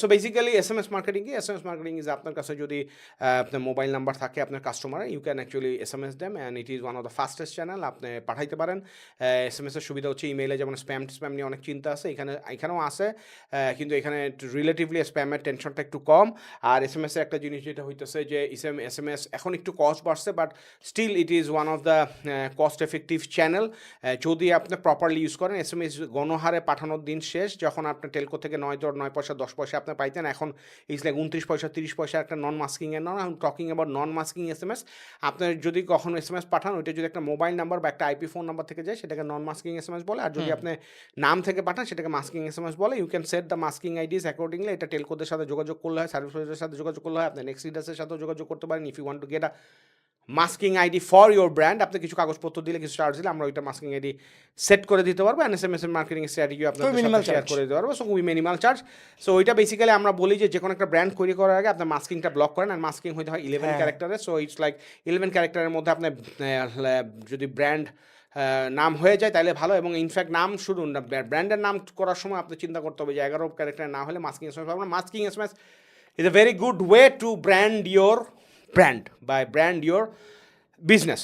So basically SMS marketing কি? SMS marketing is আপনার কাছে যদি আপনার মোবাইল নাম্বার থাকে আপনার কাস্টমারের, you can actually SMS them and it is one of the fastest channel. আপনি পাঠাইতে পারেন। SMS এর সুবিধা হচ্ছে ইমেইলে যেমন স্প্যাম নিয়ে অনেক চিন্তা আছে, এখানেও আছে, কিন্তু এখানে রিলেটিভলি স্প্যামের টেনশনটা একটু কম। আর SMS এর একটা জিনিস যেটা হইতেছে যে SMS এখন একটু কস্ট বাড়ছে, but still it is one of the cost effective channel যদি আপনি প্রপারলি ইউজ করেন। SMS গণহারে পাঠানোর দিন শেষ, যখন আপনার টেলকো থেকে 9 পয়সা 10 পয়সা আপনি পাইতেন, এখন ইটস লাইক 29 পয়সা 30 পয়সা একটা নন মাস্কিংয়ের নন। আমি talking about non masking SMS। আপনার যদি কখনো SMS পাঠান, ওইটা যদি একটা মোবাইল নাম্বার বা একটা IP ফোন নাম্বার থেকে যায়, সেটাকে নন মাস্কিং SMS বলে। আর যদি আপনি নাম থেকে পাঠান, সেটাকে মাস্কিং SMS বলে। You can set the masking IDs accordingly. এটা টেলকোদের সাথে যোগাযোগ করলে হয়, সার্ভিস প্রোভাইডারের সাথে যোগাযোগ করলে হয়, আপনি নেক্সট লিডার্সের সাথেও যোগাযোগ করতে পারেন। If you want to get a masking ID for your brand, আপনি কিছু কাগজপত্র দিলে, কিছু চার্জ দিলে, আমরা ওইটা মাস্কিং আইডি সেট করে দিতে পারবো। অ্যান্ড SMS এর মার্কেটিং স্ট্র্যাটেজি আপনাদের সাথে শেয়ার করে দিতে পারবো। So we minimal charge. So ওইটা বেসিক্যালি আমরা বলি যে কোনো একটা ব্র্যান্ড তৈরি করার আগে আপনার মাস্কিংটা ব্লক করেন। আর মাস্কিং হইতে হয় 11 ক্যারেক্টারে। সো ইটস লাইক 11 ক্যারেক্টারের মধ্যে আপনার যদি ব্র্যান্ড নাম হয়ে যায় তাহলে ভালো। এবং ইনফ্যাক্ট নাম শুধু ব্র্যান্ডের নাম করার সময় আপনি চিন্তা করতে হবে যে 11 ক্যারেক্টার না হলে মাস্কিং SMS পাবেন। Masking SMS is a very good way to brand your brand, by brand your business.